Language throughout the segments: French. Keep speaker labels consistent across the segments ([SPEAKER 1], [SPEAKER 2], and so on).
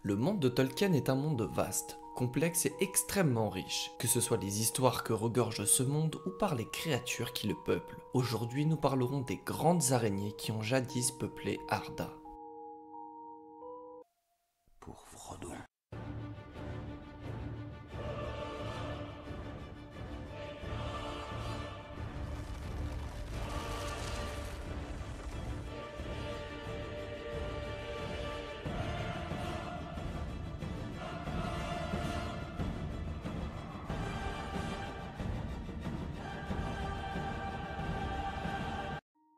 [SPEAKER 1] Le monde de Tolkien est un monde vaste, complexe et extrêmement riche, que ce soit les histoires que regorge ce monde ou par les créatures qui le peuplent. Aujourd'hui, nous parlerons des grandes araignées qui ont jadis peuplé Arda.
[SPEAKER 2] Pour Frodon.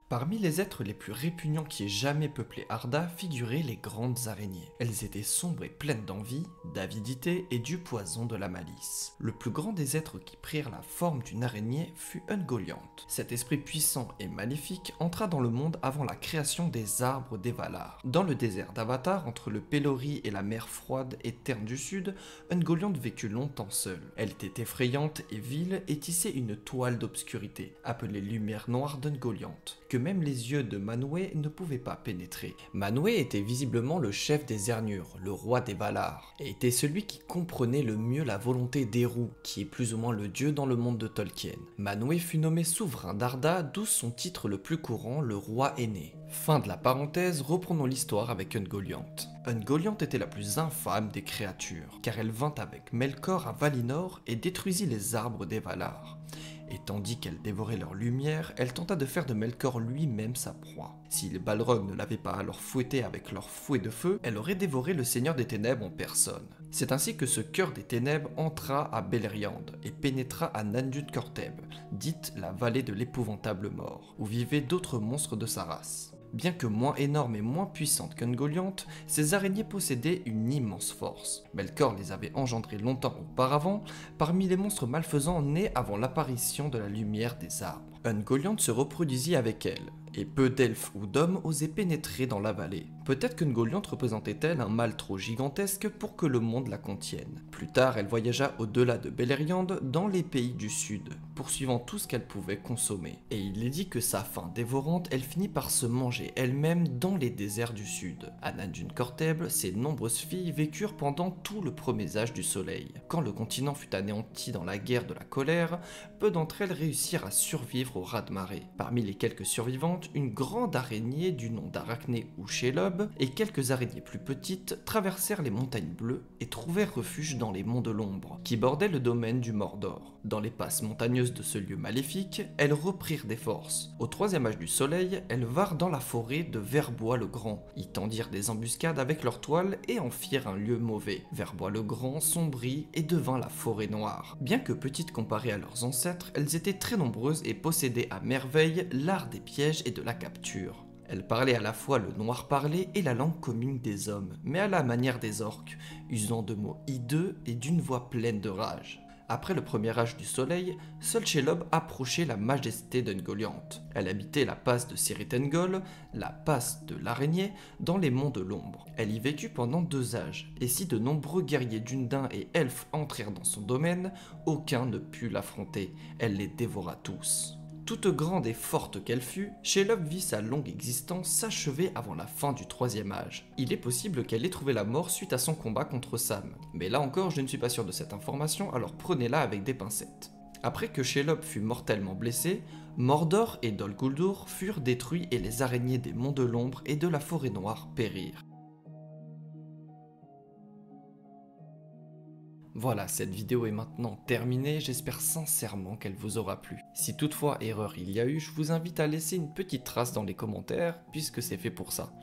[SPEAKER 1] Parmi les êtres les plus répugnants qui aient jamais peuplé Arda figuraient les grandes araignées. Elles étaient sombres et pleines d'envie, d'avidité et du poison de la malice. Le plus grand des êtres qui prirent la forme d'une araignée fut Ungoliant. Cet esprit puissant et maléfique entra dans le monde avant la création des arbres des Valar. Dans le désert d'Avatar, entre le Pelori et la mer froide et Terre du Sud, Ungoliant vécut longtemps seule. Elle était effrayante et vile et tissait une toile d'obscurité, appelée lumière noire d'Ungoliant, que même les yeux de Manwë ne pouvaient pas pénétrer. Manwë était visiblement le chef des Ernur, le roi des Valar, et était celui qui comprenait le mieux la volonté d'Eru, qui est plus ou moins le dieu dans le monde de Tolkien. Manwë fut nommé souverain d'Arda, d'où son titre le plus courant, le roi aîné. Fin de la parenthèse, reprenons l'histoire avec Ungoliant. Ungoliant était la plus infâme des créatures, car elle vint avec Melkor à Valinor et détruisit les arbres des Valar. Et tandis qu'elle dévorait leur lumière, elle tenta de faire de Melkor lui-même sa proie. Si les Balrogs ne l'avaient pas alors fouetté avec leur fouet de feu, elle aurait dévoré le Seigneur des Ténèbres en personne. C'est ainsi que ce cœur des Ténèbres entra à Beleriand et pénétra à Nandud-Corteb, dite la vallée de l'épouvantable mort, où vivaient d'autres monstres de sa race. Bien que moins énormes et moins puissantes qu'Ungoliant, ces araignées possédaient une immense force. Melkor les avait engendrées longtemps auparavant, parmi les monstres malfaisants nés avant l'apparition de la lumière des arbres. Ungoliant se reproduisit avec elle, et peu d'elfes ou d'hommes osaient pénétrer dans la vallée. Peut-être qu'Ungoliant représentait-elle un mal trop gigantesque pour que le monde la contienne. Plus tard, elle voyagea au-delà de Beleriand dans les pays du sud, poursuivant tout ce qu'elle pouvait consommer. Et il est dit que sa faim dévorante, elle finit par se manger elle-même dans les déserts du sud. À Nandud-Corteb, ses nombreuses filles vécurent pendant tout le premier âge du soleil. Quand le continent fut anéanti dans la guerre de la colère, peu d'entre elles réussirent à survivre au raz-de-marée. Parmi les quelques survivantes, une grande araignée du nom d'Arachné ou Shelob et quelques araignées plus petites traversèrent les montagnes bleues et trouvèrent refuge dans les monts de l'ombre, qui bordaient le domaine du Mordor. Dans les passes montagneuses de ce lieu maléfique, elles reprirent des forces. Au troisième âge du soleil, elles vinrent dans la forêt de Verbois-le-Grand, y tendirent des embuscades avec leurs toiles et en firent un lieu mauvais. Verbois-le-Grand sombrit et devint la forêt noire. Bien que petites comparées à leurs ancêtres, elles étaient très nombreuses et possédaient à merveille l'art des pièges et de la capture. Elle parlait à la fois le noir parlé et la langue commune des hommes, mais à la manière des orques, usant de mots hideux et d'une voix pleine de rage. Après le premier âge du soleil, seul Shelob approchait la majesté d'Ungoliant. Elle habitait la passe de Cirith-Ungol, la passe de l'araignée, dans les monts de l'ombre. Elle y vécut pendant 2 âges, et si de nombreux guerriers d'Undain et elfes entrèrent dans son domaine, aucun ne put l'affronter. Elle les dévora tous. Toute grande et forte qu'elle fût, Shelob vit sa longue existence s'achever avant la fin du troisième âge. Il est possible qu'elle ait trouvé la mort suite à son combat contre Sam, mais là encore je ne suis pas sûr de cette information, alors prenez-la avec des pincettes. Après que Shelob fut mortellement blessé, Mordor et Dol Guldur furent détruits et les araignées des monts de l'ombre et de la forêt noire périrent. Voilà, cette vidéo est maintenant terminée, j'espère sincèrement qu'elle vous aura plu. Si toutefois erreur il y a eu, je vous invite à laisser une petite trace dans les commentaires, puisque c'est fait pour ça.